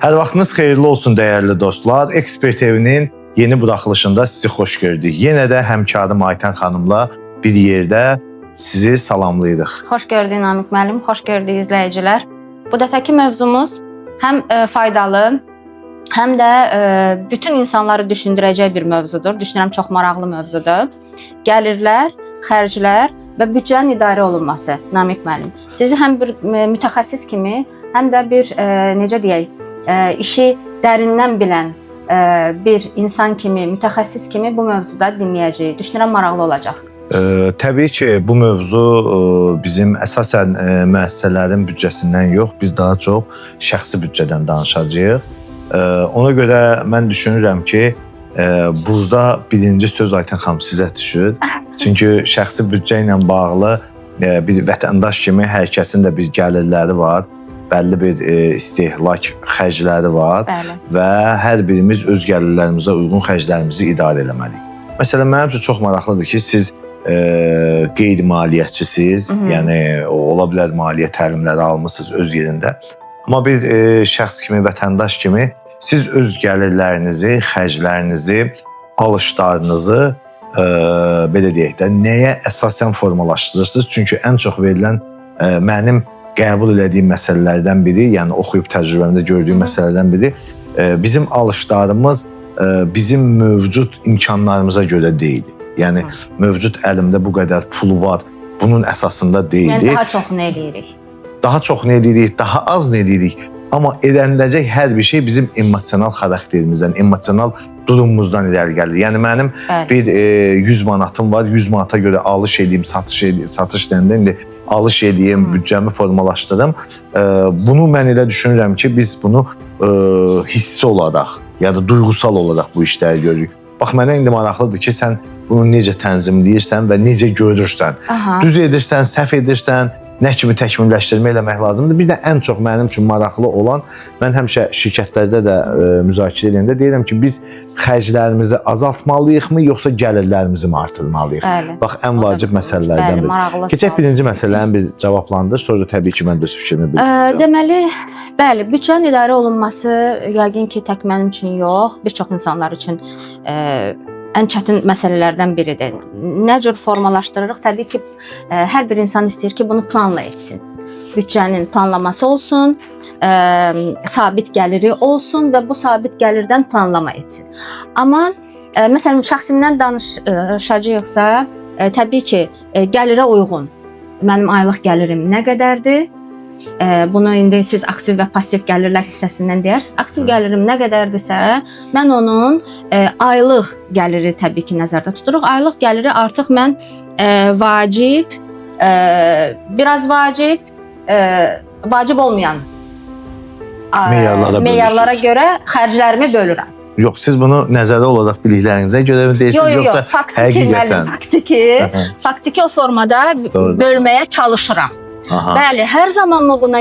Hər vaxtınız xeyirli olsun dəyərli dostlar. Ekspert evinin yeni buraxılışında sizi xoş gördük. Yenə də həmkarım Aytən xanımla bir yerdə sizi salamlayırıq. Xoş gördük Namiq müəllim, xoş gördük izləyicilər. Bu dəfəki mövzumuz həm faydalı, həm də bütün insanları düşündürəcək bir mövzudur. Düşünürəm çox maraqlı mövzudur. Gəlirlər, xərclər və büdcənin idarə olunması. Namiq müəllim, sizi həm bir mütəxəssis kimi, həm də bir necə deyək, işi dərindən bilən bir insan kimi, mütəxəssis kimi bu mövzuda dinləyəcəyik. Düşünürəm maraqlı olacaq. Təbii ki, bu mövzu bizim əsasən müəssisələrin büdcəsindən yox, biz daha çox şəxsi büdcədən danışacağıq. Ona görə mən düşünürəm ki, burada birinci söz Aytən xanım sizə düşür. Çünki şəxsi büdcə ilə bağlı bir vətəndaş kimi hər kəsin də bir gəlirləri var. Bəlli bir istehlak xərcləri var. Bəli. Və hər birimiz öz gəlirlərimizə uyğun xərclərimizi idarə etməliyik. Məsələn, mənim üçün çox maraqlıdır ki, siz qeyri-maliyyətçisiniz, yəni ola bilər maliyyə təlimləri almısınız öz yerində. Amma bir şəxs kimi, vətəndaş kimi siz öz gəlirlərinizi, xərclərinizi, alışlarınızı belə deyək də, nəyə əsasən formalaşdırırsınız? Çünki ən çox verilən mənim qəbul elədiyim məsələlərdən biri, yəni oxuyub təcrübəmdə gördüyüm məsələlərdən biri, bizim alışlarımız bizim mövcud imkanlarımıza görə deyil. Yəni mövcud əlimdə bu qədər pul var, bunun əsasında deyil. Yəni daha çoxunu eləyirik. Daha çoxunu eləyirik, daha az eləyirik. Amma edəniləcək hər bir şey bizim emosional xarakterimizdən, emosional durumumuzdan irəli gəlir. Yəni mənim bir 100 manatım var, 100 manata görə alış edeyim, satış deyəndə indi alış edeyim, büdcəmi formalaşdırım. Bunu mən elə düşünürəm ki, biz bunu hissi olaraq ya da duyğusal olaraq bu işləri görürük. Bax, mənə indi maraqlıdır ki, sən bunu necə tənzimləyirsən və necə görürsən. Düz edirsən, səhv edirsən, nə kimi təkmilləşdirmə eləmək lazımdır. Bir də ən çox mənim üçün maraqlı olan, mən həmişə şirkətlərdə də müzakirə edəndə deyirəm ki, biz xərclərimizi azaltmalıyıqmı, yoxsa gəlirlərimizi mi artırmalıyıq? Bəli. Bax, ən vacib məsələlərdən biri. Keçək birinci məsələni bir cavablandır, sonra təbii ki, mən də öz fikrimi bildirəcəm. Deməli, bəli, büdcənin idarə olunması yəqin ki, tək mənim üçün yox, bir çox insanlar üçün ən çətin məsələlərdən biridir. Nə cür formalaşdırırıq? Təbii ki, hər bir insan istəyir ki, bunu planla etsin. Büdcənin planlaması olsun, sabit gəliri olsun və bu sabit gəlirdən planlama etsin. Amma məsələn, şəxsimdən danışacağıqsa, təbii ki, gəlirə uyğun. Mənim aylıq gəlirim nə qədərdir? Bunu indi siz aktiv və pasiv gəlirlər hissəsindən deyərsiniz. Aktiv gəlirim nə qədərdirsə, mən onun aylıq gəliri təbii ki, nəzərdə tuturuq. Aylıq gəliri artıq mən vacib, biraz vacib, vacib olmayan meyarlara görə xərclərimi bölürəm. Yox, siz bunu nəzərdə olaraq biliklərinizə görə mi deyirsiniz, yoxsa həqiqətən? Faktiki o formada bölməyə çalışıram. Bəli, hər zaman mı buna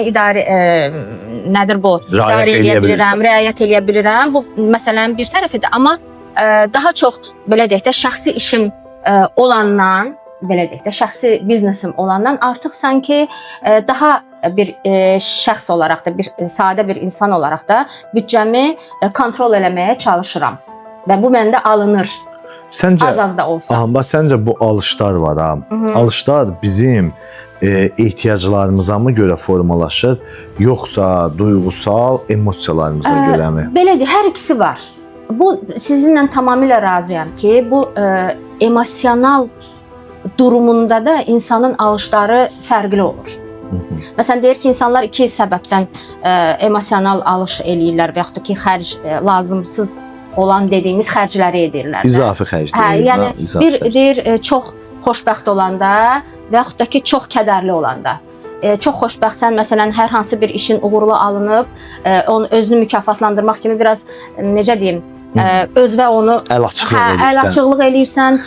nədir bu? İdarə edə bilirəm, riayət edə bilirəm. Bu məsələnin bir tərəfidir. Amma daha çox, belə deyək də, şəxsi işim olandan, belə deyək də, şəxsi biznesim olandan artıq sanki daha bir şəxs olaraq da, bir sadə bir insan olaraq da büdcəmi kontrol eləməyə çalışıram. Və bu məndə alınır. Az-az da olsa. Səncə bu alışlar var ha? Alışlar bizim ehtiyaclarımıza mı görə formalaşır, yoxsa duyğusal, emosiyalarımıza görəmi? Belədir, hər ikisi var. Bu, sizinlə tamamilə razıyam ki, bu emosional durumunda da insanın alışları fərqli olur. Məsələn, deyir ki, insanlar iki səbəbdən emosional alış eləyirlər və yaxud da ki, xərc lazımsız olan dediyimiz xərcləri edirlər. İzafi xərc deyir. Yəni, bir deyir, çox xoşbəxt olanda və yaxud da ki, çox kədərli olanda. Çox xoşbəxtsən, məsələn, hər hansı bir işin uğurlu alınıb, onu özünü mükafatlandırmaq kimi biraz, necə deyim, özvə onu əl açıqlıq eləyirsən,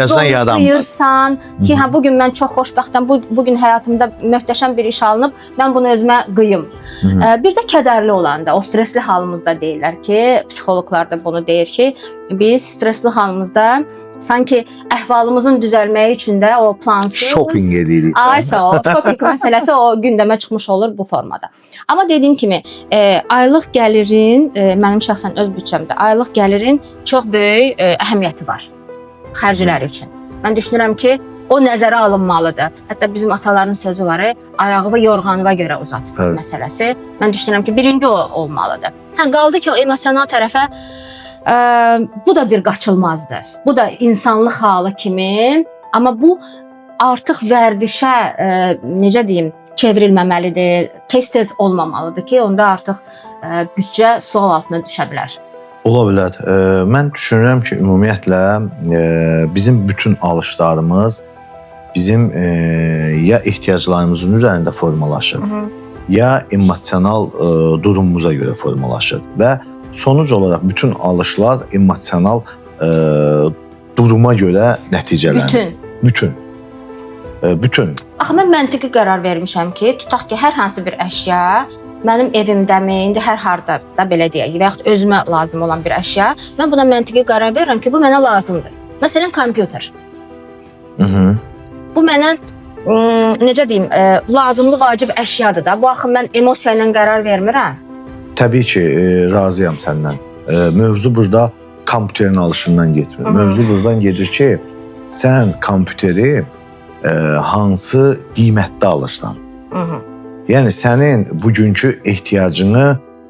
zorlayırsan ki, bugün mən çox xoşbəxtəm, bugün həyatımda möhtəşəm bir iş alınıb, mən bunu özümə qıyım. Bir də kədərli olanda, o stresli halımızda deyirlər ki, psixologlar da bunu deyir ki, biz stresli halımızda sanki əhvalımızın düzəlməyi üçün də o plansız shopping edirik. Ay sağ ol. Shopping məsələsi o gündəmə çıxmış olur bu formada. Amma dediyim kimi, aylıq gəlirin, mənim şəxsən öz büdcəmdə aylıq gəlirin çox böyük əhəmiyyəti var xərclər üçün. Mən düşünürəm ki, o nəzərə alınmalıdır. Hətta bizim ataların sözü var, ayağı yorğanına görə uzat məsələsi. Mən düşünürəm ki, birinci o olmalıdır. Qaldı ki, o emosional tərəfə bu da bir qaçılmazdır. Bu da insanlıq halı kimi, amma bu artıq vərdişə necə deyim, çevrilməməlidir, tez-tez olmamalıdır ki, onda artıq büdcə sual altına düşə bilər. Ola bilər. Mən düşünürəm ki, ümumiyyətlə bizim bütün alışlarımız bizim ya ehtiyaclarımızın üzərində formalaşır, ya emosional durumumuza görə formalaşır və sonuc olaraq bütün alışlar emosional duruma görə nəticələnir. Bütün. Axı mən məntiqi qərar vermişəm ki, tutaq ki, hər hansı bir əşya mənim evimdəmi, indi hər harda da belə deyək, və yaxud özümə lazım olan bir əşya, mən buna məntiqi qərar verirəm ki, bu mənə lazımdır. Məsələn, kompüter. Bu mənə, necə deyim, lazımlı vacib əşyadır da. Bu axı mən emosiya ilə qərar vermirəm. Təbii ki, razıyam səndən. Mövzu burada kompüterin alışından getmir. Mövzu buradan gedir ki, sən kompüteri hansı qiymətdə alırsan. Yəni, sənin bugünkü ehtiyacını,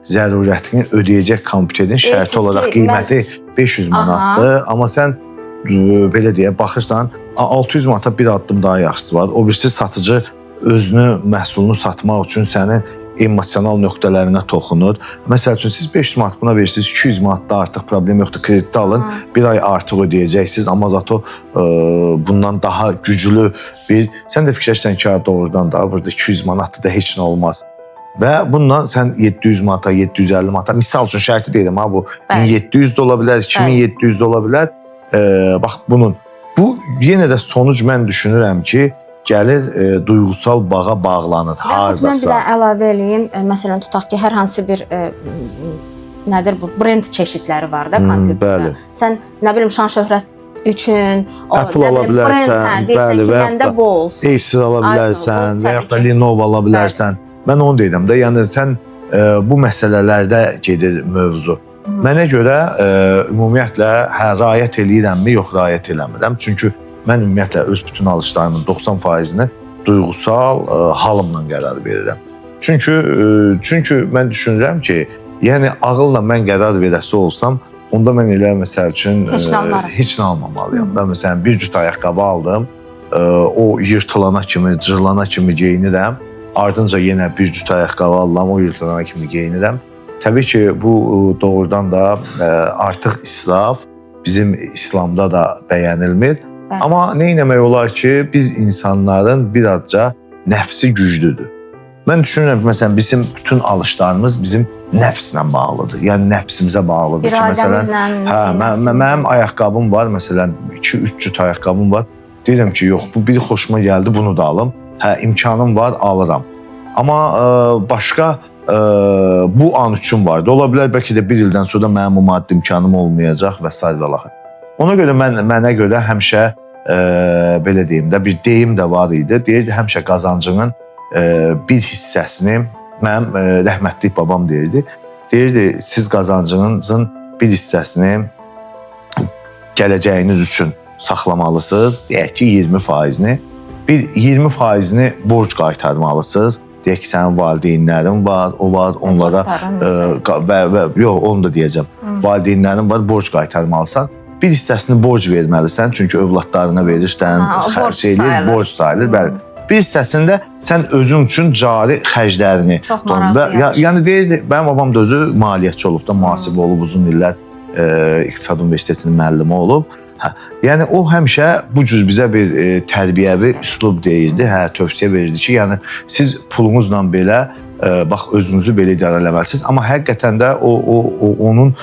zərurətini ödəyəcək kompüterin şərti olaraq qiyməti 500 manatdır. Amma sən, belə deyə, baxırsan, 600 manata bir addım daha yaxşısı var. O birisi satıcı özünü, məhsulunu satmaq üçün sənin emosional nöqtələrinə toxunur. Məsəl üçün, siz 500 manat buna verirsiniz, 200 manatda artıq problem yoxdur, kreditdə alın, bir ay artıq ödəyəcəksiniz, amma zato bundan daha güclü bir... Sən də fikirləşsən ki, doğrudan da burada 200 manatda da heç nə olmaz. Və bundan sən 700 manata, 750 manata, misal üçün şərti deyirəm, bu 1700 də ola bilər, 2700 də ola bilər. Bax, bunun. Bu, yenə də sonuc mən düşünürəm ki, gəlir duyğusal bağa bağlanır, haradasa. Mən bir də əlavə eləyim, məsələn, tutaq ki, hər hansı bir nədir bu, brend çeşidləri var da kompüterdə. Sən, nə bilim, şan-şöhrət üçün, Apple ala bilərsən, bəli, və yaxud da Acer ala bilərsən, və yaxud da Lenovo ala bilərsən. Mən onu deyirəm də, yəni sən bu məsələlərdə gedir mövzu. Mənə görə ümumiyyətlə rayət eləyirəmmi, yox rayət eləmirəm. Çünki mən ümumiyyətlə öz bütün alışlarımın 90%-ni duyğusal halımla qərar verirəm. Çünki mən düşünürəm ki, yəni ağılla mən qərar verəsi olsam, onda mən elə məsəl üçün heç nə almamalıyam da. Məsələn, bir cüt ayaqqabı aldım, o yırtılana kimi, cırlana kimi geyinirəm. Ardınca yenə bir cüt ayaqqabı alıram, o yırtılana kimi geyinirəm. Təbii ki, bu doğrudan da artıq israf bizim İslamda da bəyənilmir. Amma nə etmək olar ki, biz insanların birazca nəfsi güclüdür. Mən düşünürəm ki, məsələn, bizim bütün alışlarımız bizim nəfslə bağlıdır. Yəni, nəfsimizə bağlıdır ki, məsələn, mənim ayaqqabım var, məsələn, 2-3 cüt ayaqqabım var. Deyirəm ki, yox, bu biri xoşuma gəldi, bunu da alım. İmkanım var, alıram. Amma başqa bu an üçün vardı. Ola bilər, bəlkə də bir ildən sonra mənim o maddi imkanım olmayacaq və s. Ona görə mənə görə həmişə, belə deyim də, bir deyim də var idi. Deyirdi, həmişə qazancının bir hissəsini, mənim rəhmətli babam deyirdi, siz qazancınızın bir hissəsini gələcəyiniz üçün saxlamalısınız, deyək ki, 20%-ni. Bir 20%-ni borc qaytarmalısınız. Deyək ki, sənin valideynlərin var, o var, onlara, yox, onu da deyəcəm, valideynlərin var, borc qaytarmalısan. Bir hissəsini borc verməlisən, çünki övladlarına verirsən, xərc eləyir, borc sayılır. Bir hissəsində sən özün üçün cari xərclərini... Çox maraqlı yaxşı. Yəni, deyirdi, mənim babam da özü maliyyətçi olub da, mühasibə olub, uzun illər İqtisad Universitetinin müəllimi olub. Yəni, o həmişə bu cür bizə bir tərbiyəvi üslub deyirdi, tövsiyə verirdi ki, yəni, siz pulunuzla belə, bax, özünüzü belə idarə eləməlisiniz. Amma həqiqətən də onun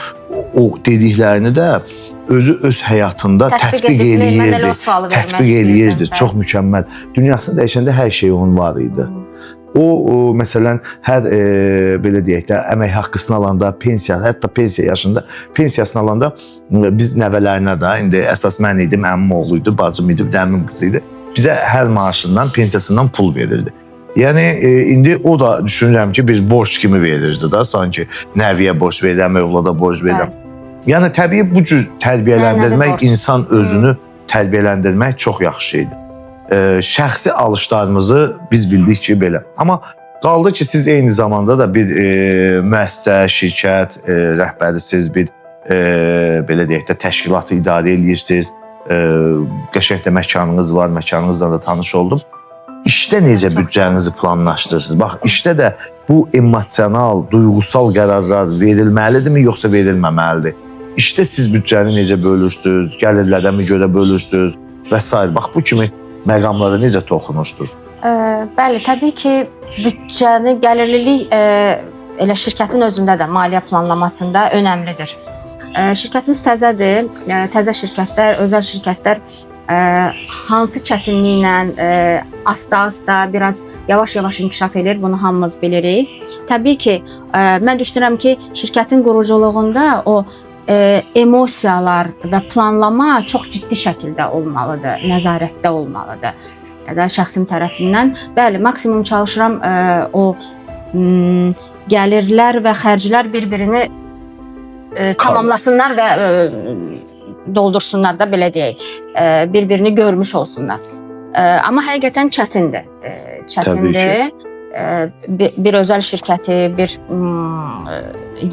o dediklərini də özü öz həyatında tətbiq eləyirdi. Çox mükəmməl. Dünyasını dəyişəndə hər şey onun var idi. o məsələn hər belə deyək də əmək haqqısını alanda, pensiya, hətta pensiya yaşında pensiyasını alanda biz nəvələrinə də indi əsas mən idim, əmim oğlu idi, bacım idi, əmim qızı idi. Bizə hər maaşından, pensiyasından pul verirdi. Yəni indi o da düşünürəm ki, bir borc kimi verirdi da, sanki nəviyə borc verirəm, övlada borc verirəm. Yəni təbii bu cür tərbiyələndirmək, insan özünü tərbiyələndirmək çox yaxşı şeydir. Şəxsi alışlarımızı biz bildik ki, belə. Amma qaldı ki, siz eyni zamanda da bir müəssisə, şirkət rəhbərisiniz, bir belə deyək də təşkilatı idarə edirsiniz, qəşəng də məkanınız var, məkanınızla da tanış oldum. İşdə necə büdcənizi planlaşdırırsınız? Bax, işdə də bu emosional, duyğusal qərarlar verilməlidirmi, yoxsa verilməməlidir? İşdə siz büdcəni necə bölürsünüz, gəlirlərə mi görə bölürsünüz və s. Bax, bu kimi məqamlara necə toxunursunuz? Bəli, təbii ki, büdcəni, gəlirlilik elə şirkətin özündə də maliyyə planlamasında önəmlidir. Şirkətimiz təzədir, təzə şirkətlər, özəl şirkətlər hansı çətinliklə asta-asta, biraz yavaş-yavaş inkişaf edir, bunu hamımız bilirik. Təbii ki, mən düşünürəm ki, şirkətin quruculuğunda o emosiyalar və planlama çox ciddi şəkildə olmalıdır, nəzarətdə olmalıdır. Ya da şəxsim tərəfindən. Bəli, maksimum çalışıram o gəlirlər və xərclər bir-birini tamamlasınlar və doldursunlar da, belə deyək. Bir-birini görmüş olsunlar. Amma həqiqətən çətindir. Çətindir. Bir özəl şirkəti, bir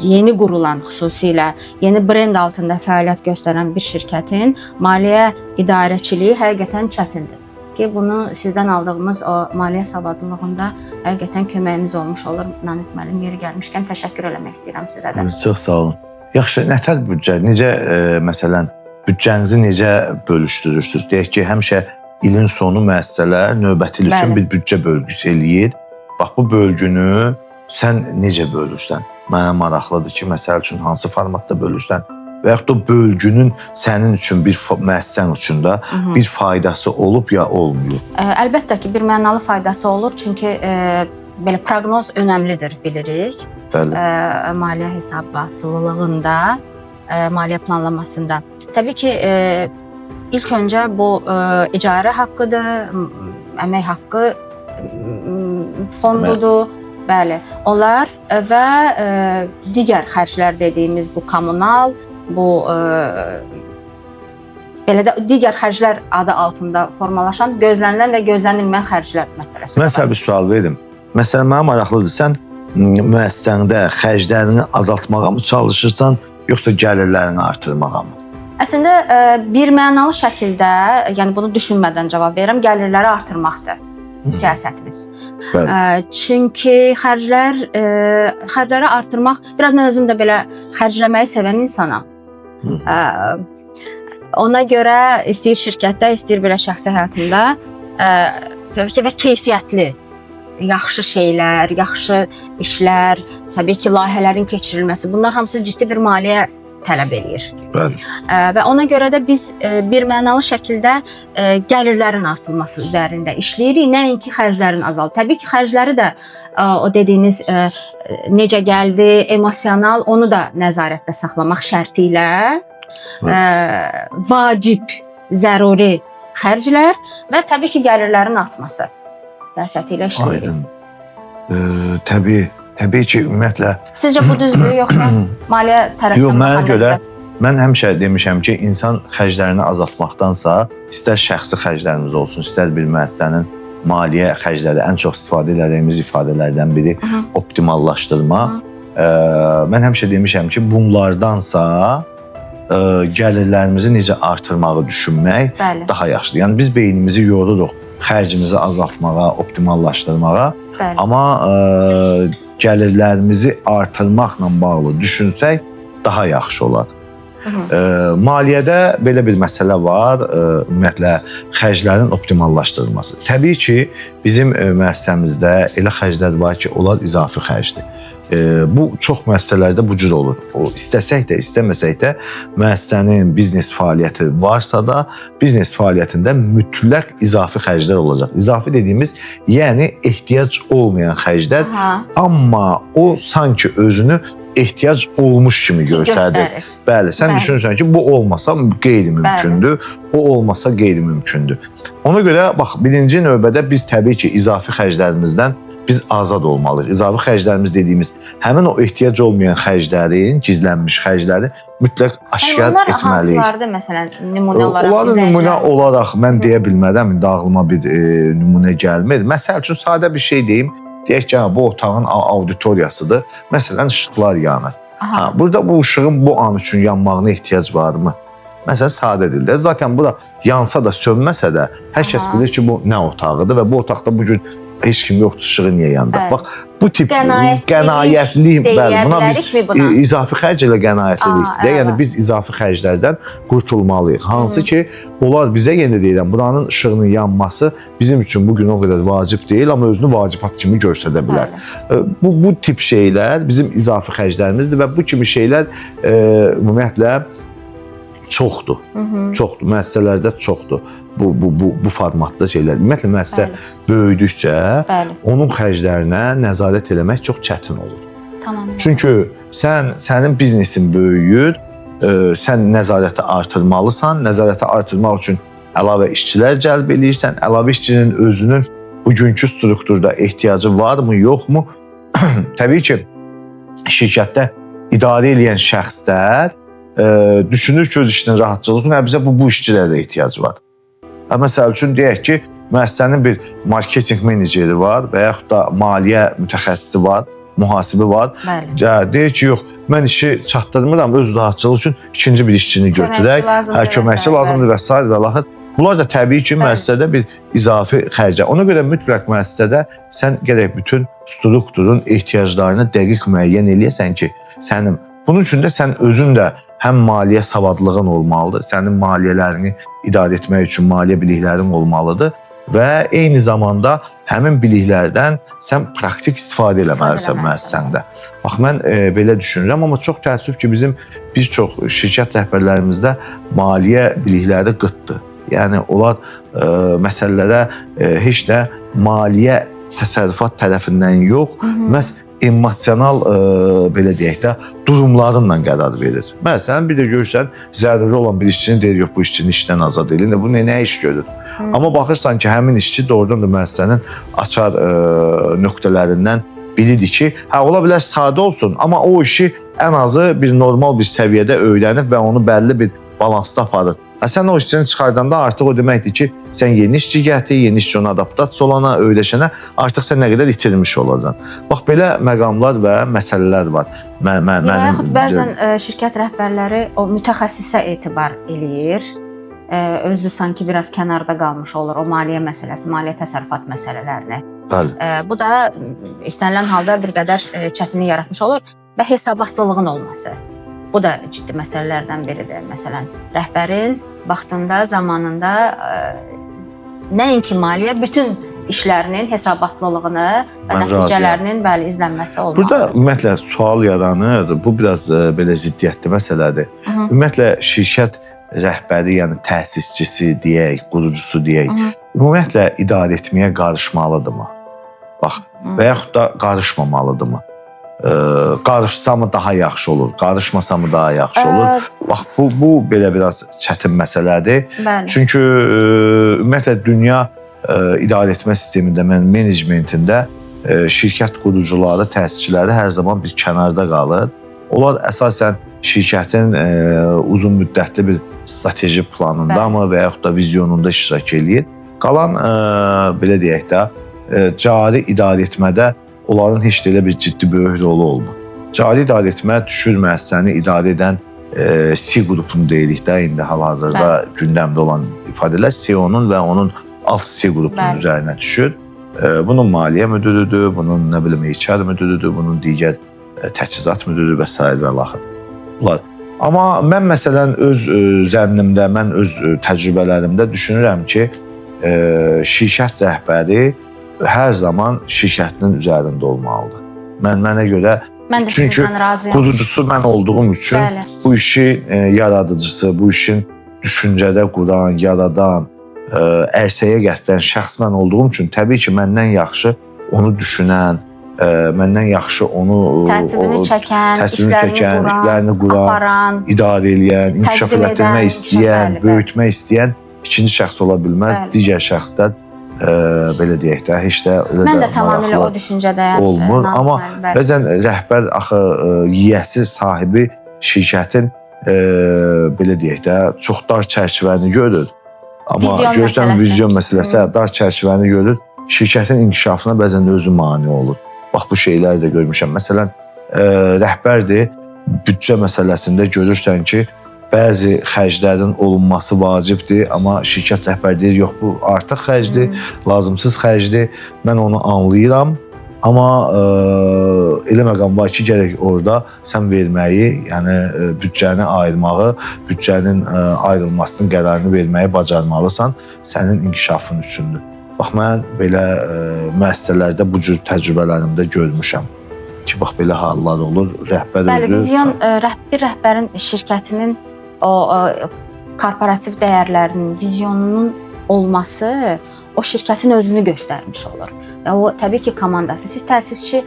yeni qurulan, xüsusilə yeni brend altında fəaliyyət göstərən bir şirkətin maliyyə idarəçiliyi həqiqətən çətindir. Ki, bunu sizdən aldığımız o maliyyə savadlılığında həqiqətən köməyimiz olmuş olur. Namiq müəllim, yeri gəlmişkən təşəkkür eləmək istəyirəm sizə də. Çox sağ olun. Yaxşı, nətər büdcə? Necə, məsələn, büdcənizi necə bölüşdürürsünüz? Deyək ki, həmişə ilin sonu müəssisələr növbəti il üçün bir büdcə bölgüsü eləyir. Bax, bu bölgünü sən necə bölürsən? Mənə maraqlıdır ki, məsəl üçün hansı formatda bölürsən? Və yaxud da bölgünün sənin üçün, bir müəssisən üçün də bir faydası olub ya olmuyor? Əlbəttə ki, bir mənalı faydası olur. Çünki belə proqnoz önəmlidir, bilirik. Maliyyə hesabatlılığında, maliyyə planlamasında. Təbii ki, ilk öncə bu icarə haqqıdır, əmək haqqı fondudur, bəli, onlar və digər xərclər dediyimiz bu kommunal, bu belə də digər xərclər adı altında formalaşan gözlənilən və gözlənilməyən xərclər məsələsi. Mən sənə bir sual verim. Məsələn, mənə maraqlıdır, sən müəssisəndə xərclərini azaltmağa mı çalışırsan, yoxsa gəlirlərini artırmağa mı? Əslində, bir mənalı şəkildə, yəni bunu düşünmədən cavab verirəm, gəlirləri artırmaqdır siyasətimiz. Çünki xərcləri artırmaq, biraz mən özüm də belə xərcləməyi sevən insanam. Ona görə istəyir şirkətdə, istəyir belə şəxsi həyatımda və keyfiyyətli, yaxşı şeylər, yaxşı işlər, təbii ki, layihələrin keçirilməsi, bunlar hamısı ciddi bir maliyyə tələb eləyir. Və ona görə də biz bir mənalı şəkildə gəlirlərin artırılması üzərində işləyirik, nəinki xərclərin azalır. Təbii ki, xərcləri də o dediyiniz necə gəldi, emosional, onu da nəzarətdə saxlamaq şərti ilə vacib, zəruri xərclər və təbii ki, gəlirlərin artması siyasəti ilə işləyirik. Təbii ki, ümumiyyətlə... Sizcə bu düzdür, yoxsa maliyyə tərəfdən? Yox, mənə görə, mən həmişə demişəm ki, insan xərclərini azaltmaqdansa, istər şəxsi xərclərimiz olsun, istər bir müəssisənin maliyyə xərcləri, ən çox istifadə edəcəyimiz ifadələrdən biri optimallaşdırmaq. Mən həmişə demişəm ki, bunlardansa gəlirlərimizi necə artırmağı düşünmək daha yaxşıdır. Yəni, biz beynimizi yoruruq xərcimizi azaltmağa, optimallaşdırmağa, amma gəlirlərimizi artırmaqla bağlı düşünsək daha yaxşı olar. Maliyyədə belə bir məsələ var, ümumiyyətlə xərclərin optimallaşdırılması. Təbii ki, bizim müəssisəmizdə elə xərclər var ki, onlar izafi xərcdir. bu çox müəssisələrdə bu cür olur. O istəsək də, istəməsək də müəssisənin biznes fəaliyyəti varsa da, biznes fəaliyyətində mütləq izafi xərclər olacaq. İzafi dediyimiz, yəni ehtiyac olmayan xərclər, amma o sanki özünü ehtiyac olmuş kimi göstərir. Bəli, sən düşünürsən ki, bu olmasa qeyri-mümkündür, o olmasa qeyri-mümkündür. Ona görə, bax, birinci növbədə biz təbii ki, izafi xərclərimizdən biz azad olmalıyıq. İzafi xərclərimiz dediyimiz həmin o ehtiyac olmayan xərclərin, gizlənmiş xərcləri mütləq aşkar etməliyik. Onlar hansılardır, məsələn, nümunə olaraq? Onları nümunə olaraq mən deyə bilmədəm, indi ağlıma bir nümunə gəlmir. Məsəl üçün, sadə bir şey deyim. Deyək ki, bu otağın auditoriyasıdır. Məsələn, işıqlar yanır. Burada bu işığın bu an üçün yanmağına ehtiyac varmı? Məsələn, sadə dildə. Zaten bu da yansa da, sönməsə də, hər kəs bilir ki, bu nə otağıdır və bu otaqda bugün heç kim yoxdur, işığı niyə yandı? Bax, bu tip qənaətlilik, buna biz izafi xərc ilə qənaətlilikdir. Yəni, biz izafi xərclərdən qurtulmalıyıq. Hansı ki, onlar bizə yenə deyirəm, buranın işığının yanması bizim üçün bugün o qədər vacib deyil, amma özünü vacibat kimi göstərə bilər. Bu tip şeylər bizim izafi xərclərimizdir və bu kimi şeylər ümumiyyətlə çoxdur. Çoxdur. Müəssisələrdə çoxdur. Bu formatda şeylər. Ümumiyyətlə, müəssisə böyüdükcə onun xərclərinə nəzarət eləmək çox çətin olur. Çünki sənin biznesin böyüyür, sən nəzarəti artırmalısan, nəzarəti artırmaq üçün əlavə işçilər cəlb edirsən, əlavə işçinin özünün bugünkü strukturda ehtiyacı varmı, yoxmu? Təbii ki, şirkətdə idarə edən şəxslər düşünür ki, öz işinin rahatçılığı, bizə bu işçilərə ehtiyac var. Məsəl üçün, deyək ki, müəssisənin bir marketinq meneceri var və yaxud da maliyyə mütəxəssisi var, mühasibi var. Deyir ki, yox, mən işi çatdırmıram, öz rahatçılığı üçün ikinci bir işçini götürək, köməkçi lazımdır və s. və laxır. Bunlar da təbii ki, müəssisədə bir izafi xərcə. Ona görə mütləq müəssisədə sən gərək bütün strukturun ehtiyaclarını dəqiq müəyyən eləyəsən ki, bunun üçün də sən özün də həm maliyyə savadlığın olmalıdır, sənin maliyyələrini idarə etmək üçün maliyyə biliklərin olmalıdır və eyni zamanda həmin biliklərdən sən praktik istifadə eləməlisən müəssisəndə. Bax, mən belə düşünürəm, amma çox təəssüf ki, bizim bir çox şirkət rəhbərlərimizdə maliyyə bilikləri qıtdır. Yəni, onlar məsələlərə heç də maliyyə təsərrüfat tərəfindən yox, məhz emosional, belə deyək də, durumlarından qərar verir. Məsələn, bir də görürsən, zəruri olan bir işçini deyir, yox, bu işçini işdən azad edin, bu nə iş görür? Amma baxırsan ki, həmin işçi doğrudan da müəssisənin açar nöqtələrindən biridir ki, ola bilər sadə olsun, amma o işi ən azı bir normal bir səviyyədə öyrənib və onu bəlli bir balansda aparır. Sən o işçini çıxardanda artıq o deməkdir ki, sən yeni işçi gətir, yeni işçi ona adaptasiya olana, öyrəşənə artıq sən nə qədər itirmiş olacaqsan. Bax, belə məqamlar və məsələlər var. Yaxud bəzən şirkət rəhbərləri o mütəxəssisə etibar eləyir, özü sanki biraz kənarda qalmış olur o maliyyə məsələsi, maliyyə təsərrüfat məsələlərini. Bu da istənilən halda bir qədər çətinlik yaratmış olur və hesabatlılığın olması. Bu da ciddi məsələlərdən biridir. Məsələn, rəhbərin vaxtında, zamanında nəinki maliyyə, bütün işlərinin hesabatlılığını və nəticələrinin izlənməsi olmalıdır. Burada ümumiyyətlə sual yaranır, bu biraz belə ziddiyyətli məsələdir. Ümumiyyətlə şirkət rəhbəri, yəni təsisçisi deyək, qurucusu deyək, ümumiyyətlə idarə etməyə qarışmalıdırmı? Bax, və yaxud da qarışmamalıdırmı? Qarışsa mı daha yaxşı olur, qarışmasa mı daha yaxşı olur? Bax, bu belə biraz çətin məsələdir. Çünki ümumiyyətlə dünya idarə etmə sistemində, menecmentində şirkət qurucuları, təsisçiləri hər zaman bir kənarda qalır. Onlar əsasən şirkətin uzun müddətli bir strateji planında mı və yaxud da vizyonunda iştirak edir. Qalan, belə deyək də, cari idarə etmədə onların heç də elə bir ciddi böyük rolu olmur. Cari idarə etmə düşür müəssisəni idarə edən C qrupunu deyirik də, indi hal-hazırda gündəmdə olan ifadələr CEO-nun və onun alt C qrupunun üzərinə düşür. Bunun maliyyə müdürüdür, bunun HR müdürüdür, bunun digər təchizat müdürü və s. və laxır. Amma mən məsələn öz zənnimdə, mən öz təcrübələrimdə düşünürəm ki, şirkət rəhbəri hər zaman şirkətinin üzərində olmalıdır. Mənə görə Mən də Çünki sizdən razıyam. qurucusu mən olduğum üçün Bəli. bu işi yaradıcısı, bu işin düşüncədə quran, yaradan, ərsəyə gətirən şəxs mən olduğum üçün təbii ki, məndən yaxşı onu düşünən, məndən yaxşı onu Tərtibini çəkən, işlərini quran, aparan, idarə edən, inkişaf təqdim etdirmək edən, istəyən, bəli, böyütmək istəyən ikinci şəxs ola bilməz. Bəli. Digər şəxslər belə deyək də, heç də elə mən də də tamamilə o maraqlı düşüncədəyəm. olmur. Amma bəli. bəzən rəhbər axı yiyəsi, sahibi şirkətin belə deyək də, çox dar çərçivəni görür. Amma Vizyon görürsən məsələsi. vizyon məsələsi, dar çərçivəni görür. Şirkətin inkişafına bəzən də özü mane olur. Bax bu şeyləri də görmüşəm. Məsələn, rəhbərdir, büdcə məsələsində görürsən ki, bəzi xərclərin olunması vacibdir, amma şirkət rəhbəri deyir, yox bu artıq xərcdir, lazımsız xərcdir. Mən onu anlayıram, amma elə məqam var ki, gərək orada sən verməyi, yəni büdcəni ayırmağı, büdcənin ayrılmasının qərarını verməyi bacarmalısan, sənin inkişafın üçündür. Bax, mən belə müəssisələrdə bu cür təcrübələrimdə görmüşəm ki, bax, belə hallar olur. Rəhbər Bəli, özü... vizyon, bir rəhbərin şirkətinin o korporativ dəyərlərinin, vizyonunun olması o şirkətin özünü göstərmiş olur. Və o təbii ki, komandası. Siz təsisçi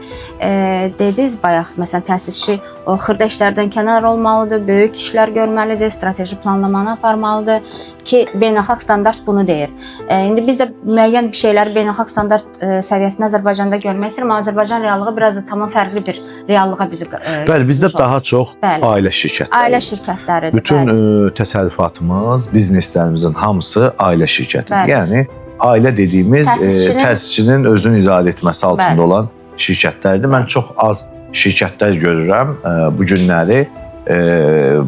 dediniz bayaq, məsələn, təsisçi o xırda işlərdən kənar olmalıdır, böyük işlər görməlidir, strateji planlamanı aparmalıdır ki, beynəlxalq standart bunu deyir. İndi biz də müəyyən bir şeyləri beynəlxalq standart səviyyəsində Azərbaycanda görmək istəyirəm, amma Azərbaycan reallığı biraz da tamam fərqli bir reallığa bizi Bəli, bizdə daha çox ailə şirkətləri. Ailə şirkətləridir. Bütün təsərrüfatımız, bizneslərimizin hamısı ailə şirkətidir. Yəni ailə dediyimiz təsisçinin özünü idarə etməsi altında olan şirkətlərdir. Mən çox az şirkətlər görürəm bu günləri.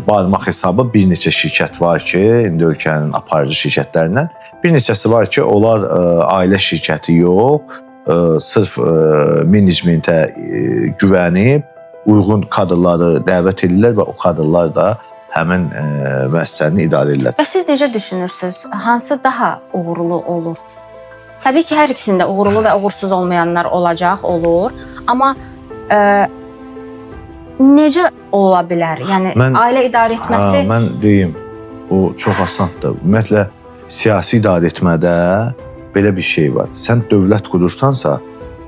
Barmaq hesabı bir neçə şirkət var ki, indi ölkənin aparıcı şirkətlərindən bir neçəsi var ki, onlar ailə şirkəti yox, sırf menecmentə güvənib uyğun kadrları dəvət edirlər və o kadrlar da həmin müəssisəni idarə edirlər. Və siz necə düşünürsünüz? Hansı daha uğurlu olur? Təbii ki, hər ikisində uğurlu və uğursuz olmayanlar olacaq, olur. Amma necə ola bilər? Yəni, ailə idarə etməsi... Mən deyim, o çox asandır. Ümumiyyətlə, siyasi idarə etmədə belə bir şey var. Sən dövlət qurursansa,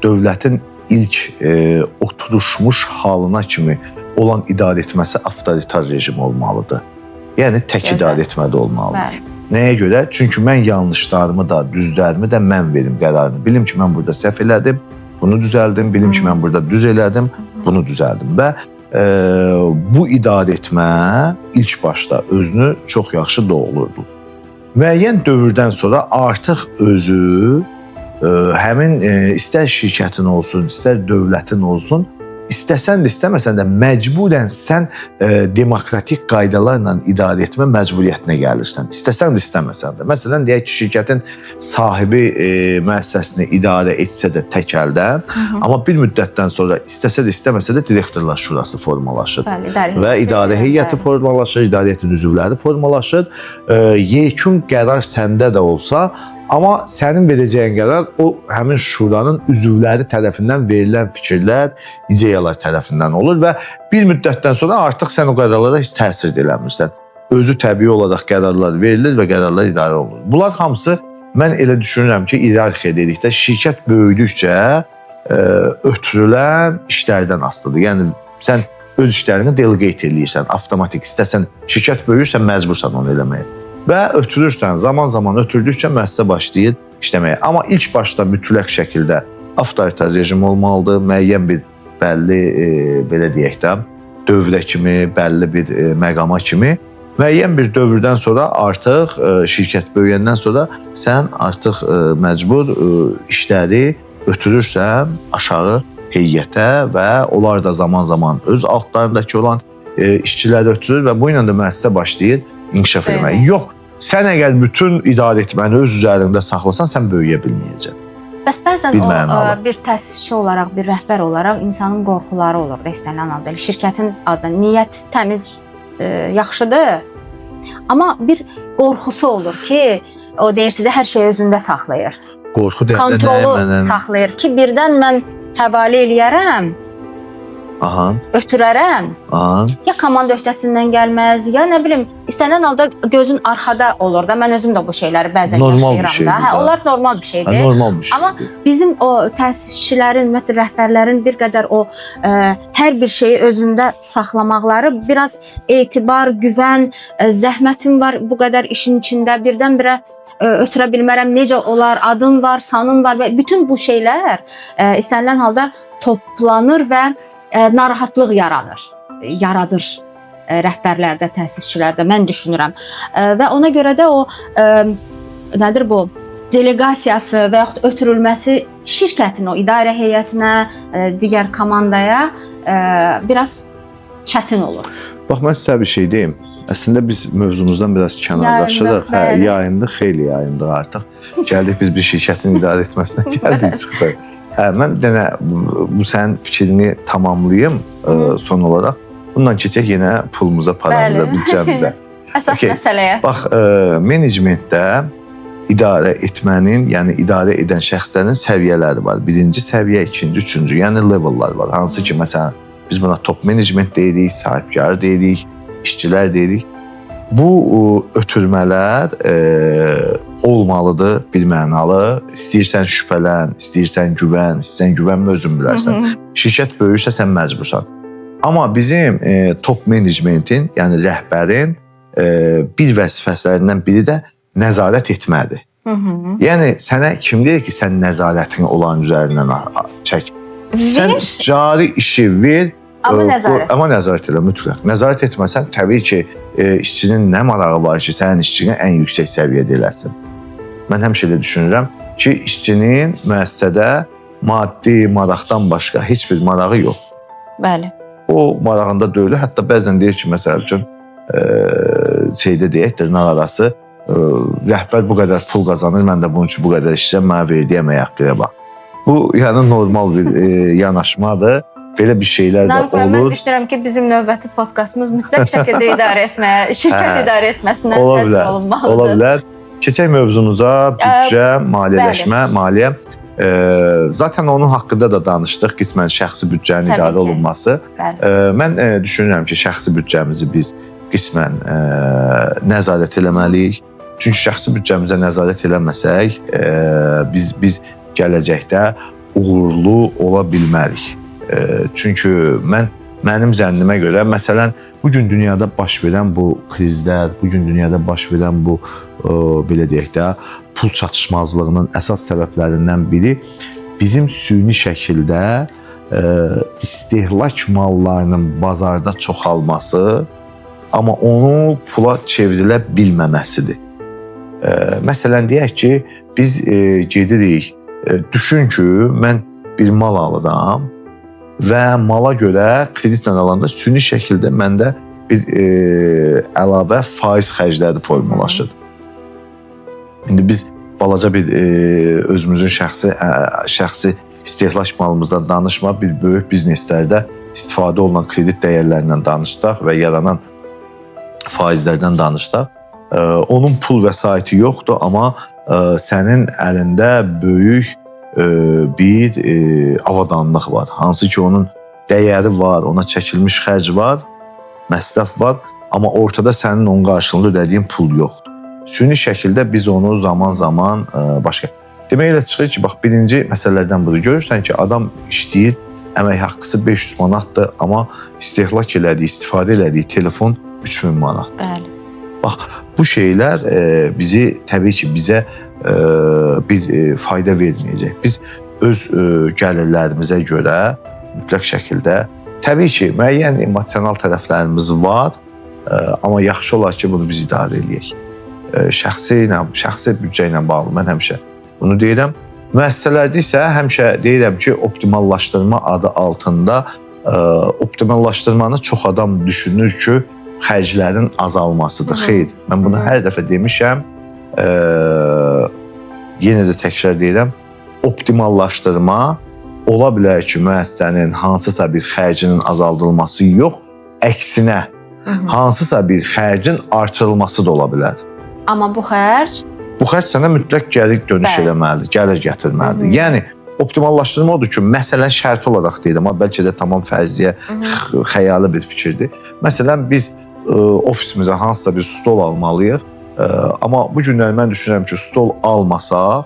dövlətin ilk oturuşmuş halına kimi olan idarə etməsi avtoritar rejim olmalıdır. Yəni, tək idarə etmədə olmalıdır. Nəyə görə? Çünki mən yanlışlarımı da, düzlərimi də mən verim qərarını. Bilim ki, mən burada səhv elədim, bunu düzəldim. Bilim ki, mən burada düz elədim, bunu düzəldim. Və bu idarə etmə ilk başda özünü çox yaxşı doğulurdu. Müəyyən dövrdən sonra artıq özü həmin istər şirkətin olsun, istər dövlətin olsun, istəsən də istəməsən də məcburən sən demokratik qaydalarla idarə etmə məcburiyyətinə gəlirsən. İstəsən də istəməsən də. Məsələn, deyək ki, şirkətin sahibi müəssisəsini idarə etsə də tək əldən, amma bir müddətdən sonra istəsə də istəməsə də direktorlar şurası formalaşır. Və idarə heyəti formalaşır, idarə heyətinin üzvləri formalaşır. Yekun qərar səndə də olsa, amma sənin verəcəyin qərar o həmin şuranın üzvləri tərəfindən verilən fikirlər, ideyalar tərəfindən olur və bir müddətdən sonra artıq sən o qərarlara heç təsir eləmirsən. Özü təbii olaraq qərarlar verilir və qərarlar idarə olunur. Bunlar hamısı mən elə düşünürəm ki, iyerarxiya dedikdə şirkət böyüdükcə ötürülən işlərdən asılıdır. Yəni sən öz işlərini delegate eləyirsən, avtomatik istəsən şirkət böyüyürsən, məcbursan onu eləməyə. Və ötürürsən, zaman-zaman ötürdükcə müəssisə başlayır işləməyə. Amma ilk başda mütləq şəkildə avtoritar rejim olmalıdır, müəyyən bir bəlli, belə deyək də, dövrə kimi, bəlli bir məqama kimi. Müəyyən bir dövrdən sonra artıq şirkət böyüyəndən sonra sən artıq məcbur işləri ötürürsən aşağı heyətə və onlar da zaman-zaman öz altlarındakı olan işçiləri ötürür və bu ilə də müəssisə başlayır inkişaf etməyi. Yox, sən əgər bütün idarə etməni öz üzərində saxlasan, sən böyüyə bilməyəcəksən. Bəs bəzən o bir təsisçi olaraq, bir rəhbər olaraq insanın qorxuları olur da istənilən halda. Şirkətin adı, niyyət təmiz, yaxşıdır. Amma bir qorxusu olur ki, o deyir sizə hər şeyi özündə saxlayır. Qorxu deyəndə kontrolu saxlayır ki, birdən mən həvalə eləyərəm Aha. ötürərəm. Aha. Ya komanda öhdəsindən gəlməz, ya nə bilim, istənilən halda gözün arxada olur da. Mən özüm də bu şeyləri bəzən Normal bir yaşayıram şeydir da. Hə, da. onlar normal bir şeydir. Normal bir şey. Amma bizim o təsisçilərin, ümumiyyətlə rəhbərlərin bir qədər o hər bir şeyi özündə saxlamaqları biraz etibar, güvən, zəhmətim var bu qədər işin içində, birdən-birə ötürə bilmərəm, necə olar, adın var, sanın var və bütün bu şeylər istənilən halda toplanır və narahatlıq yaradır rəhbərlərdə, təsisçilərdə, mən düşünürəm. Və ona görə də o nədir bu delegasiyası və yaxud ötürülməsi şirkətin o idarə heyətinə, digər komandaya biraz çətin olur. Bax, mən sizə bir şey deyim. Əslində biz mövzumuzdan biraz kənarlaşırıq. Yayındıq, xeyli yayındıq artıq. Gəldik biz bir şirkətin idarə etməsinə gəldik, çıxdıq. Mən bir dənə bu sənin fikrini tamamlayım son olaraq. Bundan keçək yenə pulumuza, paramıza, büdcəmizə. Əsas məsələyə. Bax, menecmentdə idarə etmənin, yəni idarə edən şəxslərin səviyyələri var. Birinci səviyyə, ikinci, üçüncü, yəni levellar var. Hansı ki, məsələn, biz buna top menecment deyirik, sahibkar deyirik, işçilər deyirik. Bu ötürmələr olmalıdır, bir mənalı. İstəyirsən şübhələn, istəyirsən güvən, istəyirsən güvənmə, özün bilərsən. Şirkət böyüksə sən məcbursan. Amma bizim top menecmentin, yəni rəhbərin bir vəzifələrindən biri də nəzarət etmədir. Yəni sənə kim deyir ki, sən nəzarətini olan üzərindən çək? Sən cari işi ver, amma nəzarət elə mütləq. Nəzarət etməsən, təbii ki, işçinin nə marağı var ki, sənin işçini ən yüksək səviyyədə eləsin. Mən həmişə də düşünürəm ki, işçinin müəssisədə maddi maraqdan başqa heç bir marağı yox. Bəli. O marağında deyil. Hətta bəzən deyir ki, məsəl üçün, şeydə deyək, dırnaq arası, rəhbər bu qədər pul qazanır, mən də bunun üçün bu qədər işləyəm, mənə verdiyi əmək haqqıya bax. Bu, yəni normal bir yanaşmadır. Belə bir şeylər də olur. Mən düşünürəm ki, bizim növbəti podkastımız mütləq şəkildə idarə etmə, şirkət idarə etməsinə təsvir olunmalıdır. Ola bilər. Keçək mövzumuza, büdcə, maliyyələşmə, maliyyə. Zaten onun haqqında da danışdıq, qismən şəxsi büdcənin idarə olunması. Mən düşünürəm ki, şəxsi büdcəmizi biz qismən nəzarət eləməliyik. Çünki şəxsi büdcəmizə nəzarət eləməsək, biz gələcəkdə uğurlu ola bilmərik. Çünki mənim zənnimə görə, məsələn, bugün dünyada baş verən bu krizlər, bugün dünyada baş verən bu, belə deyək də, pul çatışmazlığının əsas səbəblərindən biri bizim süni şəkildə istehlak mallarının bazarda çoxalması, amma onu pula çevrilə bilməməsidir. Məsələn, deyək ki, biz gedirik, düşün ki, mən bir mal alıram və mala görə kreditlə alanda süni şəkildə məndə bir əlavə faiz xərcləri formalaşır. İndi biz balaca bir özümüzün şəxsi istehlak malımızdan danışma, bir böyük bizneslərdə istifadə olunan kredit dəyərlərindən danışsaq və yaranan faizlərdən danışsaq, onun pul vəsaiti yoxdur, amma sənin əlində böyük bir avadanlıq var. Hansı ki, onun dəyəri var, ona çəkilmiş xərc var, məsrəf var, amma ortada sənin onun qarşılığında ödədiyin pul yoxdur. Süni şəkildə biz onu zaman-zaman başqa... Demək elə çıxır ki, bax, birinci məsələlərdən budur. Görürsən ki, adam işləyir, əmək haqqısı 500 manatdır, amma istehlak elədiyi, istifadə elədiyi telefon 3000 manat. Bəli. Bax, bu şeylər bizi, təbii ki, bizə bir fayda verməyəcək. Biz öz gəlirlərimizə görə mütləq şəkildə, təbii ki, müəyyən emosional tərəflərimiz var, amma yaxşı olar ki, bunu biz idarə eləyək. Şəxsi büdcə ilə bağlı mən həmişə bunu deyirəm. Müəssisələrdə isə həmişə deyirəm ki, optimallaşdırma adı altında optimallaşdırmanı çox adam düşünür ki, xərclərin azalmasıdır. Xeyr, mən bunu hər dəfə demişəm, yenə də təkrar deyirəm, optimallaşdırma ola bilər ki, müəssisənin hansısa bir xərcinin azaldılması yox, əksinə, hansısa bir xərcin artırılması da ola bilər. Amma bu xərc sənə mütləq gəlir dönüş eləməlidir, gəlir gətirməlidir. Yəni, optimallaşdırma odur ki, məsələn şərt olaraq deyirəm, amma bəlkə də tamam fərziyyə, xəyali bir fikirdir. Məsələn biz ofisimizə hansısa bir stol almalıyıq, amma bu günlər mən düşünürəm ki, stol almasaq,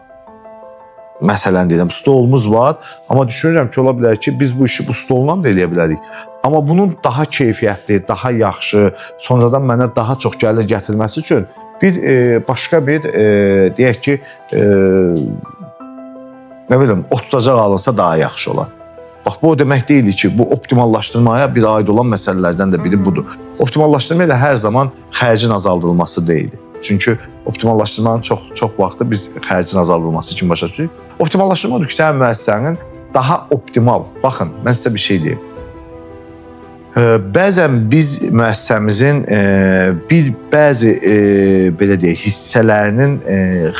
məsələn deyirəm, stolumuz var, amma düşünürəm ki, ola bilər ki, biz bu işi bu stolla da eləyə bilərik. Amma bunun daha keyfiyyətli, daha yaxşı, sonradan mənə daha çox gəlir gətirməsi üçün bir başqa bir, deyək ki, nə bilim, oturacaq alınsa daha yaxşı olar. Bax, bu o demək deyil ki, bu optimallaşdırmaya bir aid olan məsələlərdən də biri budur. Optimallaşdırma ilə hər zaman xərcin azaldılması deyil. Çünki optimallaşdırmanın çox vaxtı biz xərcin azaldılması kimi başa düşürük. Optimallaşdırma odur ki, sənin müəssisənin daha optimal. Baxın, mən sizə bir şey deyim. Bəzən biz müəssisəmizin bəzi belə deyək, hissələrinin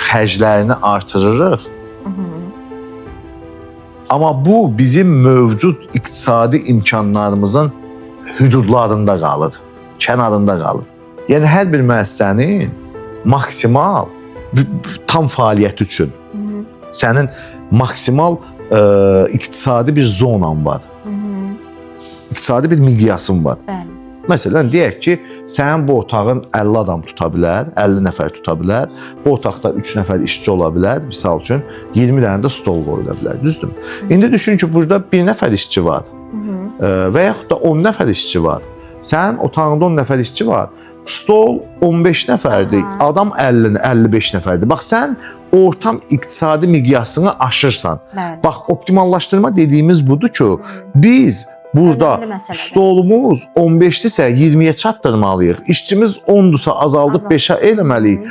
xərclərini artırırıq. Amma bu bizim mövcud iqtisadi imkanlarımızın hüdudlarında qalır, kənarında qalır. Yəni hər bir müəssisənin maksimal tam fəaliyyət üçün sənin maksimal iqtisadi bir zonan var. İqtisadi bir miqyasın var. Bəli. Məsələn, deyək ki, sənin bu otağın 50 adam tuta bilər, 50 nəfər tuta bilər, bu otaqda 3 nəfər işçi ola bilər, misal üçün 20 dənə də stol qoyula bilər, düzdür? İndi düşün ki, burada 1 nəfər işçi var və yaxud da 10 nəfər işçi var. Sənin otağında 10 nəfər işçi var, stol 15 nəfərdir, adam 50-55 nəfərdir. Bax, sən ortam iqtisadi miqyasını aşırsan. Bəli. Bax, optimallaşdırma dediyimiz budur ki, biz burada stolumuz 15-dirsə 20-yə çatdırmalıyıq. İşçimiz 10-dursa azaldıb 5-ə eləməliyik.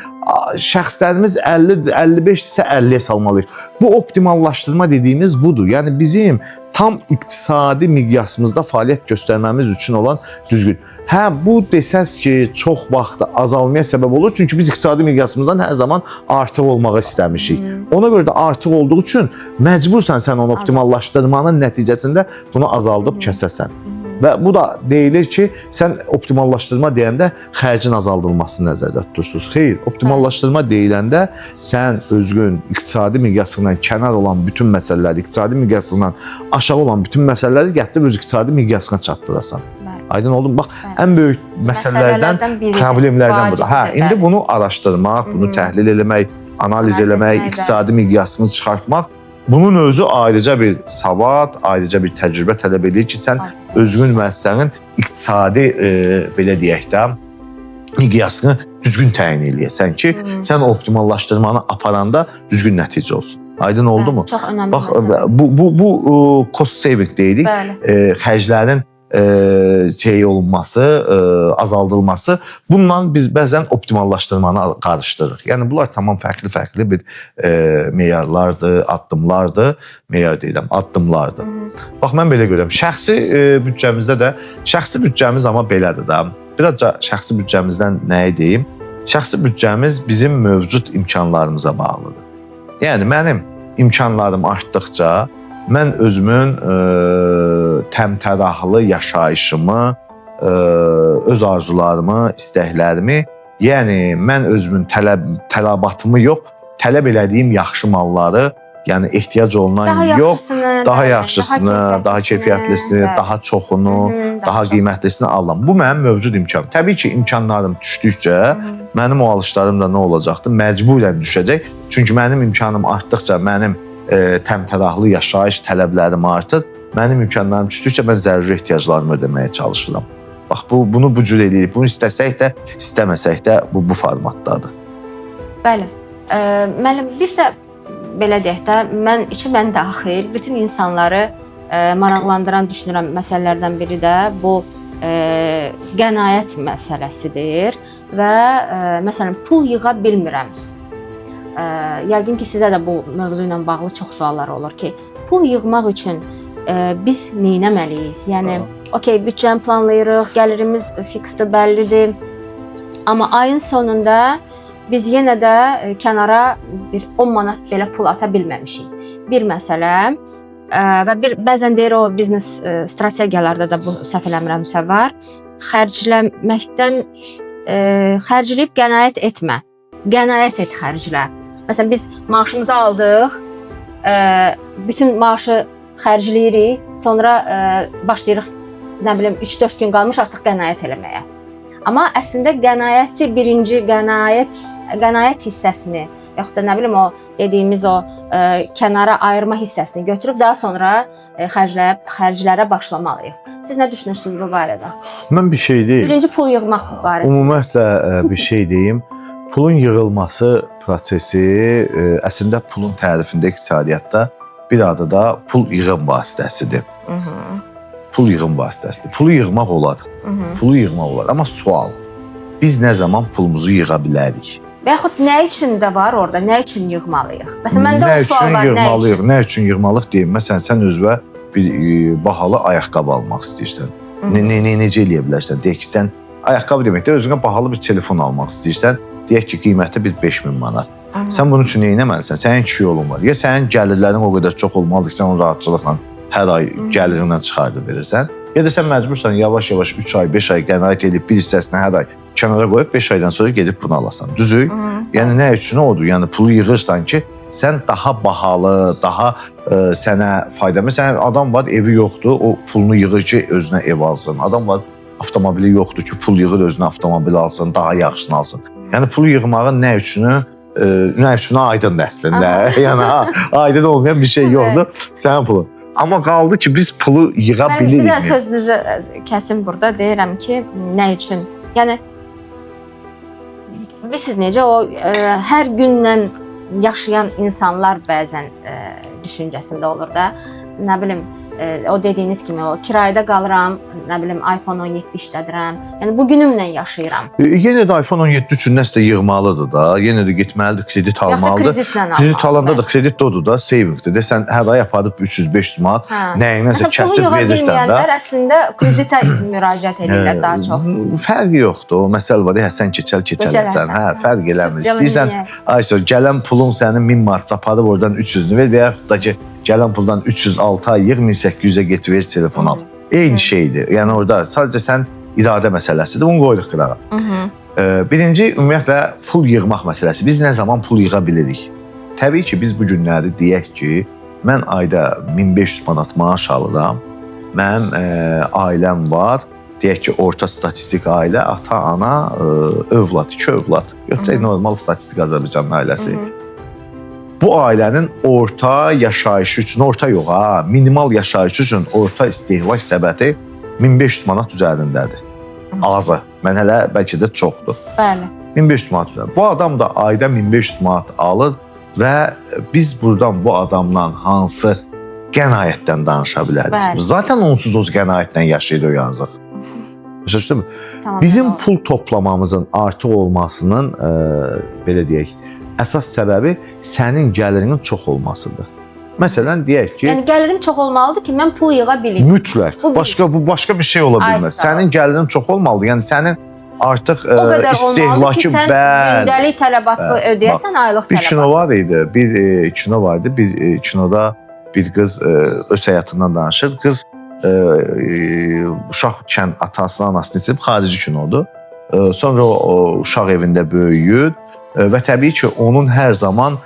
Şəxslərimiz 50-55-dirsə 50-yə salmalıyıq. Bu optimallaşdırma dediyimiz budur. Yəni bizim tam iqtisadi miqyasımızda fəaliyyət göstərməmiz üçün olan düzgün. Hə, bu desəz ki, çox vaxt azalmaya səbəb olur. Çünki biz iqtisadi miqyasımızdan hər zaman artıq olmağı istəmişik. Ona görə də artıq olduğu üçün məcbursan sən onu optimallaşdırmanın nəticəsində bunu azaldıb kəsəsən. Və bu da deyilir ki, sən optimallaşdırma deyəndə xərcin azaldılmasını nəzərdə tutursunuz. Xeyr, optimallaşdırma deyiləndə sən özün iqtisadi miqyasından kənar olan bütün məsələləri, iqtisadi miqyasından aşağı olan bütün məsələləri gətirib öz iqtisadi miqyasına çatdırasan. Aydın oldu mu? Bax, ən böyük məsələlərdən, problemlərdən budur. Hə, indi bunu araşdırmaq, bunu təhlil eləmək, analiz eləmək, iqtisadi miqyasını çıxartmaq, bunun özü ayrıca bir savad, ayrıca bir təcrübə tələb edir ki, sən özün müəssisənin iqtisadi, belə deyək də, miqyasını düzgün təyin eləyəsən ki, sən optimallaşdırmanı aparanda düzgün nəticə olsun. Aydın oldu mu? Çox önəmli bax, məsələ. Bu cost saving deyirik, xərclərin olunması, azaldılması. Bununla biz bəzən optimallaşdırmanı qarışdırırıq. Yəni bunlar tamam fərqli bir meyarlardır, addımlardır. Meyar deyirəm, addımlardır. Bax, mən belə görürəm. Şəxsi büdcəmizdə də, şəxsi büdcəmiz amma belədir də. Birazca şəxsi büdcəmizdən nəyi deyim? Şəxsi büdcəmiz bizim mövcud imkanlarımıza bağlıdır. Yəni mənim imkanlarım artdıqca mən özümün təmtərahlı yaşayışımı, öz arzularımı, istəklərimi, yəni mən özümün tələbatımı yox, tələb elədiyim yaxşı malları, yəni ehtiyac olunan yox, daha yaxşısını, daha keyfiyyətlisini, daha çoxunu, daha qiymətlisini alıram. Bu mənim mövcud imkanım. Təbii ki, imkanlarım düşdükcə mənim o alışlarım da nə olacaqdır? Məcburən düşəcək. Çünki mənim imkanım artdıqca mənim təmtərahlı yaşayış tələblərim artır. Mənim imkanlarım düşdükcə mən zəruri ehtiyaclarımı ödəməyə çalışıram. Bax, bunu bu cür edirik. Bunu istəsək də, istəməsək də bu formatdadır. Bəli. Müəllim, bir də belə deyək də, mən daxil bütün insanları maraqlandıran düşünürəm məsələlərdən biri də bu qənaət məsələsidir və məsələn pul yığa bilmirəm. Yəqin ki, sizə də bu mövzu ilə bağlı çox suallar olur ki, pul yığmaq üçün biz nə etməliyik? Yəni, okey, büdcəni planlayırıq, gəlirimiz fiksdir, bəllidir. Amma ayın sonunda biz yenə də kənara bir 10 manat belə pul ata bilməmişik. Bir məsələ və bəzən deyir o biznes strategiyalarda da bu səhv eləmirəmsə var. Xərcləməkdən xərcləyib qənaət etmə. Qənaət et xərclə. Məsələn, biz maaşımızı aldıq, bütün maaşı xərcləyirik, sonra başlayırıq nə bilim 3-4 gün qalmış artıq qənaət eləməyə. Amma əslində qənaəti birinci qənaət hissəsini yaxud da nə bilim o dediyimiz o kənara ayırma hissəsini götürüb daha sonra xərclərə başlamalıyıq. Siz nə düşünürsünüz bu barədə? Mən bir şey deyim. Birinci pul yığmaq barəsində. Ümumiyyətlə bir şey deyim. Pulun yığılması prosesi əslində pulun tərifində iqtisadiyyatda bir adı da pul yığım vasitəsidir. Pul yığım vasitəsidir. Pulu yığmaq olar. Pulu yığmaq olar. Amma sual, biz nə zaman pulumuzu yığa bilərik? Və yaxud nə üçün də var orada, nə üçün yığmalıyıq? Məsələn, məndə o sual var, nə üçün yığmalıyıq deyim. Məsələn, sən özünə bir bahalı ayaqqabı almaq istəyirsən. Necə eləyə bilərsən? Deyək ki, sən ayaqqabı deməkdə özünə bahalı bir telefon almaq istəyirsən. Deyək ki, qiyməti bir 5000 manat. Sən bunun üçün nə etməlisən? Sənin iki yolun var. Ya sənin gəlirlərin o qədər çox olmalıdır ki, sən onu rahatçılıqla hər ay gəlirindən çıxardıb verirsən. Ya da sən məcbursan yavaş-yavaş 3 ay, 5 ay qənaət edib bir hissəsini hər ay kənara qoyub 5 aydan sonra gedib bunu alasan. Düzü? Yəni nə üçün odur? Yəni pulu yığırsan ki, sən daha bahalı, daha sənə faydalı. Məsələn, adam var, evi yoxdur, o pulunu yığır ki, özünə ev alsın. Adam var, avtomobili yoxdur ki, pul yığır özünə avtomobil alsın, daha yaxşısını alsın. Yəni pulu yığmağın nə üçünə aydındır əslində. Yəni aydın olmayan bir şey yoxdur sənin pulun. Amma qaldı ki, biz pulu yığa bilirik. Bir də sözünüzü kəsim burada deyirəm ki, nə üçün? Yəni siz necə o hər günlə yaşayan insanlar bəzən düşüncəsində olur da. Nə bilim, o dediyiniz kimi o kirayədə qalıram, nə bilim iPhone 17 işlədirəm. Yəni bu günümlə yaşayıram. Yenə də iPhone 17 üçün nəsə yığmalıdır da. Yenə də getməlidir, kredit almalıdır. Kreditlə almalıdır. Kredit alanda da kredit də odur da, savingdir. Sən hər ay aparıb 300-500 manat nəyinəsə kəsib verirsən də. Pulu yığa bilməyənlər əslində kreditə müraciət edirlər daha çox. Fərqi yoxdur. O məsələ var ya, sən keçələrsən. Hə, fərq eləmir. İstəyirsən, ayso gələn pulun sənin 1000 manat aparıb oradan 300-ünü ver və yaxud da ki, gələn puldan 306 ay yığ, 1800-ə get ver, telefon al. Eyni şeydir. Yəni orada sadəcə sən iradə məsələsidir. Bunu qoyuruq qırağa. Birinci, ümumiyyətlə, pul yığmaq məsələsi. Biz nə zaman pul yığa bilirik? Təbii ki, biz bu günləri deyək ki, mən ayda 1500 manat maaş alıram. Mənim ailəm var. Deyək ki, orta statistik ailə, ata, ana, övlad, 2 övlad. Yoxsa normal statistik Azərbaycan ailəsi. Bu ailənin orta yaşayışı üçün, orta yox ha, minimal yaşayışı üçün orta istehlak səbəti 1500 manat üzərindədir. Azı. Mən hələ bəlkə də çoxdur. Bəli. 1500 manat üzərində. Bu adam da ayda 1500 manat alır və biz buradan bu adamla hansı qənaətdən danışa bilərik? Bəli. Zaten onsuz o qənaətlə yaşayır o yazıq. Başa mı? Bizim pul toplamamızın artıq olmasının, belə deyək, əsas səbəbi sənin gəlirinin çox olmasıdır. Məsələn, deyək ki... Yəni, gəlirim çox olmalıdır ki, mən pul yığa bilim. Mütləq. Bu başqa bir şey ola bilməz. Sənin gəlirinin çox olmalıdır. Yəni, sənin artıq o qədər istehlakı... olmalıdır ki, sən gündəlik tələbatı ödəyəsən, aylıq tələbatı. Bir kino var idi. Bir kino vardı. Bir kinoda bir qız öz həyatından danışır. Qız uşaqkən atasını, anasını itirib, xarici kinodur. Sonra o uşaq evində böyüyür. Və təbii ki, onun hər zaman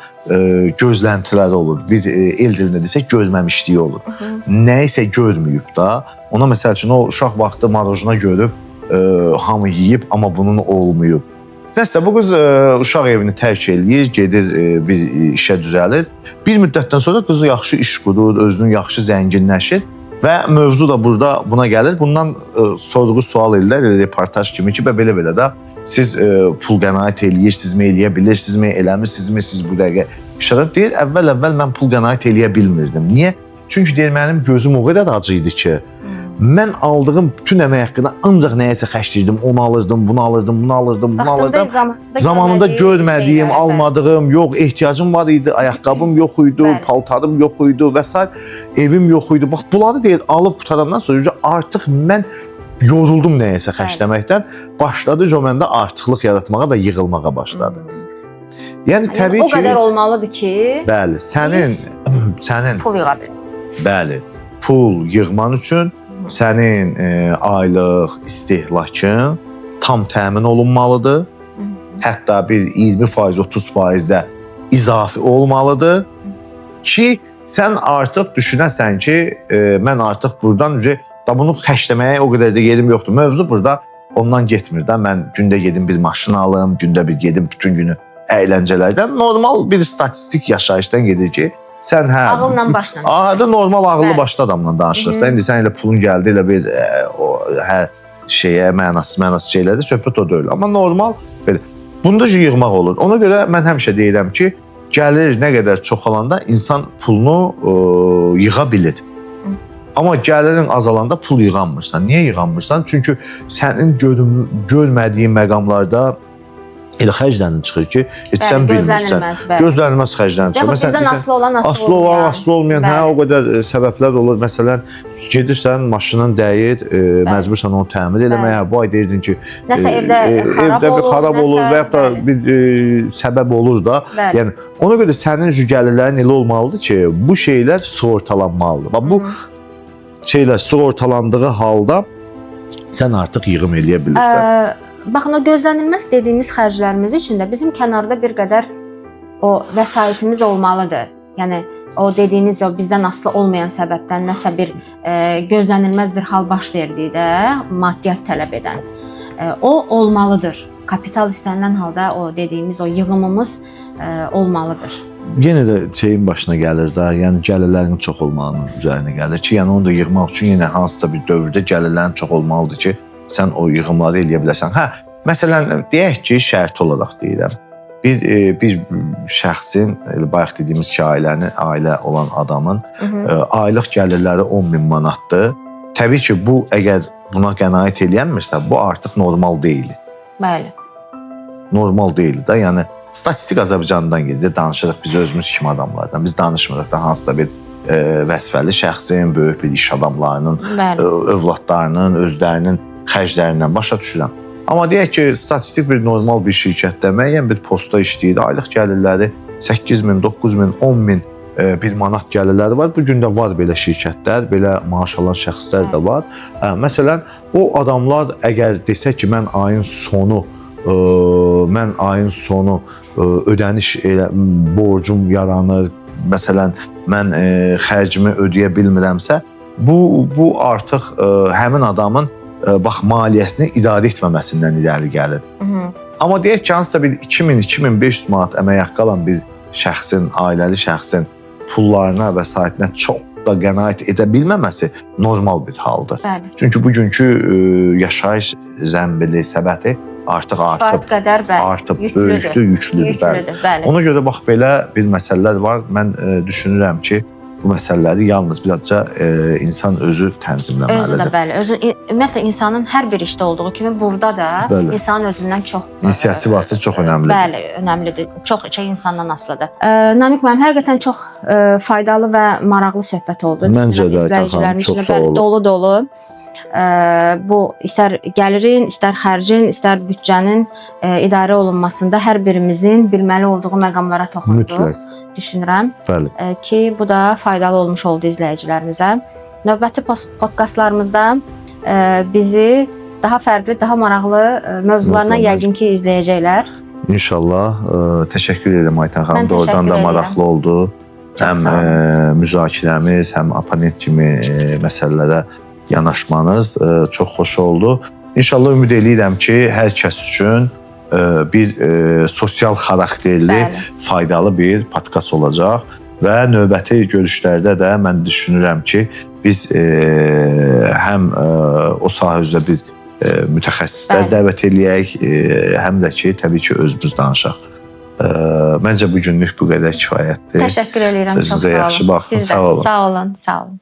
gözləntiləri olur. Bir el dilində desək, görməmişliyi olur. Nə isə görməyib da, ona məsəl üçün o uşaq vaxtı marojna görüb, hamı yeyib, amma bunun olmayıb. Nəsə, bu qız uşaq evini tərk eləyir, gedir, bir işə düzəlir. Bir müddətdən sonra qızı yaxşı iş qurur, özünün yaxşı zənginləşir və mövzu da burada buna gəlir. Bundan sorduğu sual edirlər, reportaj kimi ki, belə-belə də siz pul qənaət eləyirsinizmi, eləyə bilirsinizmi, eləmirsinizmi, siz bu dəqiqə işarət deyir. Əvvəl mən pul qənaət eləyə bilmirdim. Niyə? Çünki deyir, mənim gözüm o qədər acı idi ki, mən aldığım bütün əmək haqqında ancaq nəyəsə xərcləyirdim, onu alırdım, bunu alırdım, bunu alırdım, bunu alırdım. Zamanında görmədiyim, almadığım, yox, ehtiyacım var idi, ayaqqabım yox idi, paltarım yox idi və s. Evim yox idi. Bax, bunları deyir, alıb qutarandan sonra artıq mən yoruldum nəyəsə xərcləməkdən, başladı o məndə artıqlıq yaratmağa və yığılmağa başladı. Yəni təbii ki, o qədər olmalıdır ki, bəli, sənin pul yığa bilir. Bəli, pul yığman üçün sənin aylıq istehlakın tam təmin olunmalıdır. Hətta bir 20%, 30% də izafi olmalıdır ki, sən artıq düşünəsən ki, mən artıq buradan da bunu xərcləməyə o qədər də yerim yoxdur. Mövzu burada ondan getmir də. Mən gündə gedim bir maşın alım, gündə bir gedim bütün günü əyləncələrdən. Normal bir statistik yaşayışdan gedir ki, sən ağılla başla. Adı normal ağıllı başlı adamla danışırıq da. İndi sən elə pulun gəldi, elə bir hər şeyə mənasız şeylərdə söhbət o deyil. Amma normal belə bunda yığmaq olur. Ona görə mən həmişə deyirəm ki, gəlir nə qədər çoxalanda insan pulunu yığa bilir. Amma gəlirin azalanda pul yığanmırsan. Niyə yığanmırsan? Çünki sənin görmədiyin məqamlarda elə xərclərin çıxır ki, heç sən bilmirsən. Gözlənilməz xərclərin çıxır. Məsələn, bizdən asılı olan, asılı olmayan, o qədər səbəblər olur. Məsələn, gedirsən, maşının dəyir, məcbursan onu təmir eləməyə. Bu ay deyirdin ki, nəsə evdə xarab olur və ya da bir səbəb olur da. Yəni, ona görə sənin gəlirlərin elə olmalıdır ki, bu şeylər sığortalanmalıdır. Bu şeylər sığortalandığı halda sən artıq yığım eləyə bilirsən. Baxın, o gözlənilməz dediyimiz xərclərimiz üçün də bizim kənarda bir qədər o vəsaitimiz olmalıdır. Yəni, o dediyiniz o bizdən asılı olmayan səbəbdən nəsə bir gözlənilməz bir hal baş verdikdə, maddiyyat tələb edən, o olmalıdır. Kapital istənilən halda o dediyimiz o yığımımız olmalıdır. Yenə də şeyin başına gəlir də, yəni gəlirlərin çox olmağının üzərinə gəlir ki, yəni onu da yığmaq üçün yenə hansısa bir dövrdə gəlirlərin çox olmalıdır ki, sən o yığımları eləyə biləsən. Məsələn, deyək ki, şərt olaraq deyirəm, bir şəxsin, bayaq dediyimiz ki, ailə olan adamın aylıq gəlirləri 10.000 manatdır. Təbii ki, bu əgər buna qənaət eləyənmirsə, bu artıq normal deyil. Bəli. Normal deyil də, yəni statistik Azərbaycandan gedir, danışırıq biz özümüz kimi adamlardan. Biz danışmırıq da hansısa bir vəzifəli şəxsin, böyük bir iş adamlarının, övladlarının, özlərinin xərclərindən başa düşürəm. Amma deyək ki, statistik bir normal bir şirkətdə müəyyən bir postda işləyir, aylıq gəlirləri 8.000, 9.000, 10.000 bir manat gəlirləri var. Bu gün də var belə şirkətlər, belə maaş alan şəxslər də var. Məsələn, o adamlar əgər desə ki, mən ayın sonu ödəniş borcum yaranır, məsələn, mən xərcimi ödəyə bilmirəmsə, bu artıq həmin adamın maliyyəsini idarə etməməsindən irəli gəlir. Amma deyək ki, hansısa bir 2000-2500 manat əmək haqqı alan bir şəxsin, ailəli şəxsin pullarına və vəsaitinə çox da qənaət edə bilməməsi normal bir haldır. Çünki bugünkü yaşayış zəmbili, səbəti artıq artıb, yüklüdür. Ona görə bax, belə bir məsələlər var. Mən düşünürəm ki, bu məsələləri yalnız birazca insan özü tənzimləməlidir. Özü də, bəli. Ümumiyyətlə, insanın hər bir işdə olduğu kimi burada da insanın özündən çox... İnisiyativası çox önəmlidir. Bəli, önəmlidir. Çox şey insandan asılıdır. Namiq müəllim, həqiqətən çox faydalı və maraqlı söhbət oldu. Məncə də, çox sağ olun. Dolu-dolu. Bu, istər gəlirin, istər xərcin, istər büdcənin idarə olunmasında hər birimizin bilməli olduğu məqamlara toxunduq, düşünürəm ki, bu da faydalı olmuş oldu izləyicilərimizə. Növbəti podkastlarımızda bizi daha fərqli, daha maraqlı mövzularla yəqin ki, izləyəcəklər. İnşallah. Təşəkkür edirəm Aytən xanım. Doğrudan da maraqlı oldu. Həm müzakirəmiz, həm oponent kimi məsələlərə yanaşmanız çox xoş oldu. İnşallah ümid edirəm ki, hər kəs üçün bir sosial xarakterli, faydalı bir podkast olacaq və növbəti görüşlərdə də mən düşünürəm ki, biz həm o sahə üzrə bir mütəxəssislər dəvət eləyək, həm də ki, təbii ki, özümüz danışaq. Məncə bu günlük bu qədər kifayətdir. Təşəkkür edirəm, çox sağ olun. Özünüzə yaxşı baxın, sağ olun. Sağ olun, sağ olun.